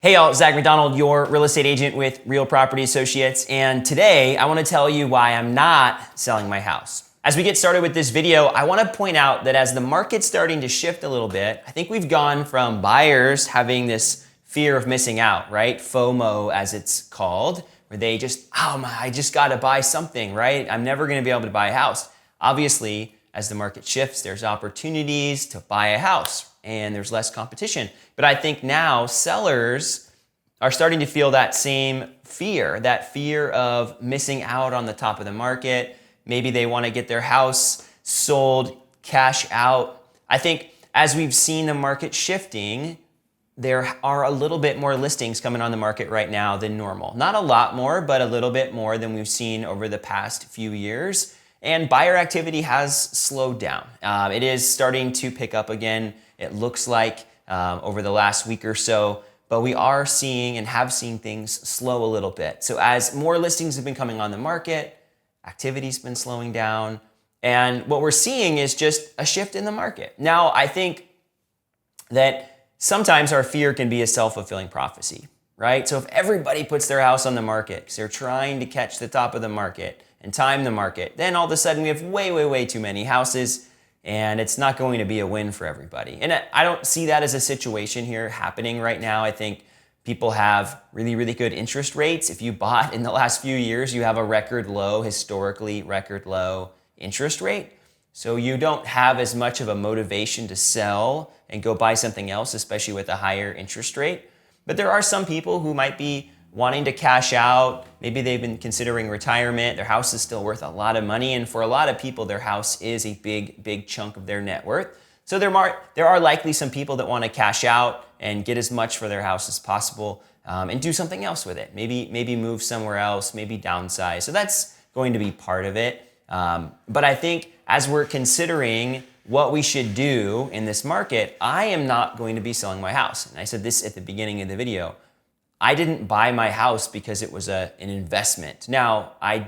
Hey y'all, Zach McDonald, your real estate agent with Real Property Associates, and today I want to tell you why I'm not selling my house. As we get started with this video, I want to point out that as the market's starting to shift a little bit, I think we've gone from buyers having this fear of missing out, right? FOMO as it's called, where they just, I just got to buy something, right? I'm never going to be able to buy a house. Obviously, as the market shifts, there's opportunities to buy a house and there's less competition. But I think now sellers are starting to feel that same fear, that fear of missing out on the top of the market. Maybe they want to get their house sold, cash out. I think as we've seen the market shifting, there are a little bit more listings coming on the market right now than normal. Not a lot more, but a little bit more than we've seen over the past few years. And buyer activity has slowed down. It is starting to pick up again, it looks like, over the last week or so, but we are seeing and have seen things slow a little bit. So as more listings have been coming on the market, activity's been slowing down, and what we're seeing is just a shift in the market. Now, I think that sometimes our fear can be a self-fulfilling prophecy, right? So if everybody puts their house on the market because they're trying to catch the top of the market and time the market, then all of a sudden we have way too many houses, and it's not going to be a win for everybody. And I don't see that as a situation here happening right now. I think people have really good interest rates. If you bought in the last few years, you have a record low, historically record low interest rate. So you don't have as much of a motivation to sell and go buy something else, especially with a higher interest rate. But there are some people who might be wanting to cash out. Maybe they've been considering retirement. Their house is still worth a lot of money. And for a lot of people, their house is a big chunk of their net worth. So there are likely some people that want to cash out and get as much for their house as possible and do something else with it. Maybe move somewhere else, maybe downsize. So that's going to be part of it. But I think as we're considering what we should do in this market, I am not going to be selling my house. And I said this at the beginning of the video. I didn't buy my house because it was an investment. Now, I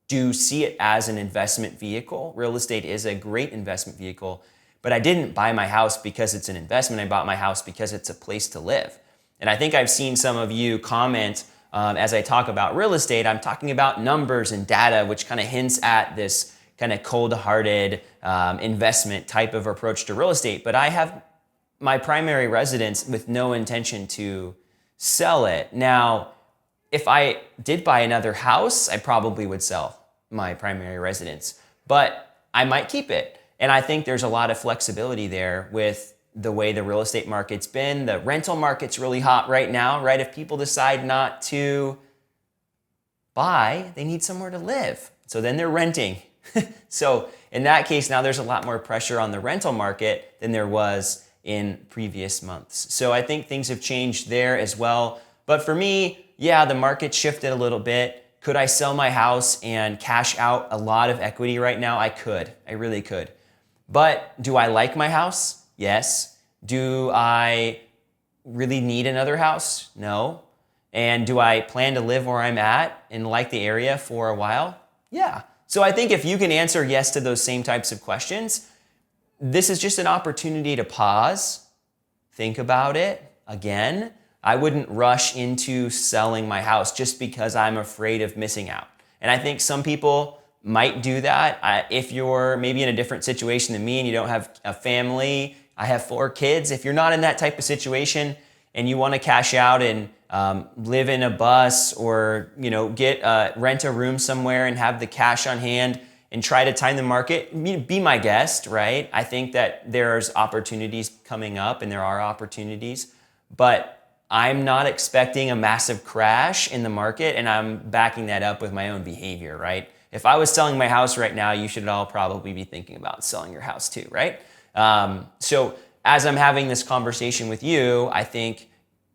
do see it as an investment vehicle. Real estate is a great investment vehicle, but I didn't buy my house because it's an investment. I bought my house because it's a place to live. And I think I've seen some of you comment as I talk about real estate, I'm talking about numbers and data, which kind of hints at this kind of cold-hearted investment type of approach to real estate. But I have my primary residence with no intention to sell it. Now, if I did buy another house, I probably would sell my primary residence, but I might keep it. And I think there's a lot of flexibility there with the way the real estate market's been. The rental market's really hot right now, right? If people decide not to buy, they need somewhere to live. So then they're renting. So in that case, now there's a lot more pressure on the rental market than there was in previous months. So I think things have changed there as well. But for me, yeah, the market shifted a little bit. Could I sell my house and cash out a lot of equity right now? I could. I really could. But do I like my house? Yes. Do I really need another house? No. And do I plan to live where I'm at and like the area for a while? Yeah. So I think if you can answer yes to those same types of questions, this is just an opportunity to pause, think about it again. I wouldn't rush into selling my house just because I'm afraid of missing out. And I think some people might do that. If you're maybe in a different situation than me and you don't have a family, I have 4 kids. If you're not in that type of situation and you want to cash out and live in a bus or rent a room somewhere and have the cash on hand and try to time the market, be my guest, right? I think that there's opportunities coming up and there are opportunities, but I'm not expecting a massive crash in the market, and I'm backing that up with my own behavior, right? If I was selling my house right now, you should all probably be thinking about selling your house too, right? So as I'm having this conversation with you, I think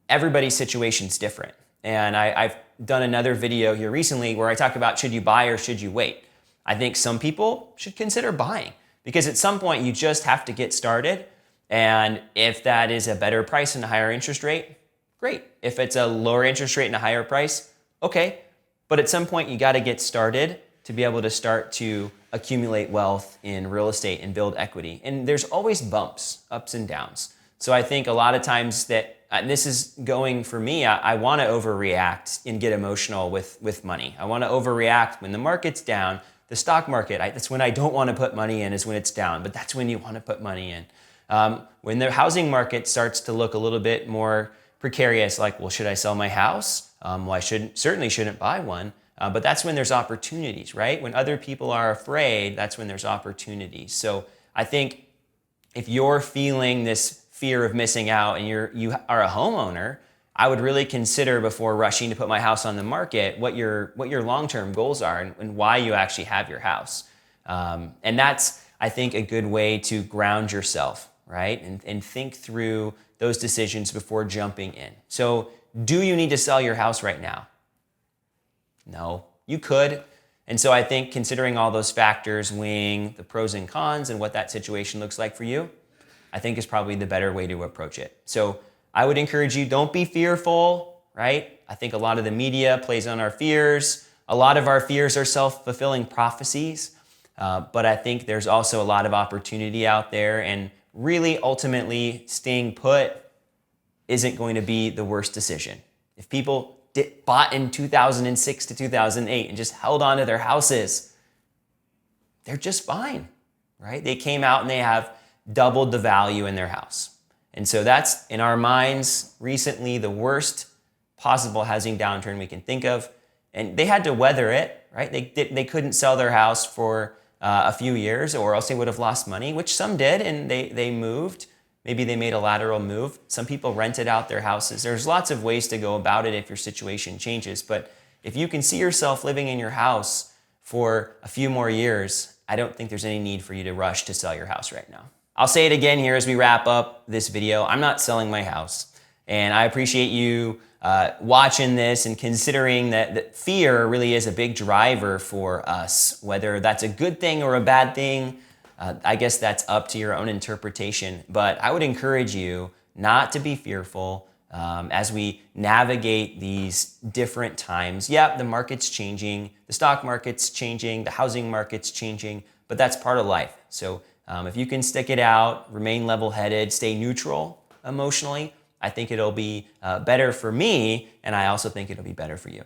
everybody's situation's different. And I've done another video here recently where I talk about should you buy or should you wait? I think some people should consider buying because at some point you just have to get started. And if that is a better price and a higher interest rate, great. If it's a lower interest rate and a higher price, okay. But at some point you got to get started to be able to start to accumulate wealth in real estate and build equity. And there's always bumps, ups and downs. So I think a lot of times that this is going for me, I want to overreact and get emotional with money. I want to overreact when the market's down. The stock market, that's when I don't want to put money in, is when it's down, but that's when you want to put money in. When the housing market starts to look a little bit more precarious, like, well, should I sell my house? Well, I certainly shouldn't buy one. But that's when there's opportunities, right? When other people are afraid, that's when there's opportunities. So I think if you're feeling this fear of missing out and you are a homeowner, I would really consider before rushing to put my house on the market what your long-term goals are and why you actually have your house. And that's, I think, a good way to ground yourself, right? And think through those decisions before jumping in. So do you need to sell your house right now? No, you could. And so I think considering all those factors, weighing the pros and cons and what that situation looks like for you, I think is probably the better way to approach it. So I would encourage you, don't be fearful, right? I think a lot of the media plays on our fears. A lot of our fears are self-fulfilling prophecies. But I think there's also a lot of opportunity out there, and really ultimately staying put isn't going to be the worst decision. If people bought in 2006 to 2008 and just held on to their houses, they're just fine, right? They came out and they have doubled the value in their house. And so that's, in our minds, recently the worst possible housing downturn we can think of. And they had to weather it, right? They couldn't sell their house for a few years, or else they would have lost money, which some did, and they moved. Maybe they made a lateral move. Some people rented out their houses. There's lots of ways to go about it if your situation changes. But if you can see yourself living in your house for a few more years, I don't think there's any need for you to rush to sell your house right now. I'll say it again here as we wrap up this video. I'm not selling my house. And I appreciate you watching this and considering that fear really is a big driver for us. Whether that's a good thing or a bad thing, I guess that's up to your own interpretation. But I would encourage you not to be fearful as we navigate these different times. Yeah, the market's changing, the stock market's changing, the housing market's changing, but that's part of life. So if you can stick it out, remain level-headed, stay neutral emotionally, I think it'll be better for me, and I also think it'll be better for you.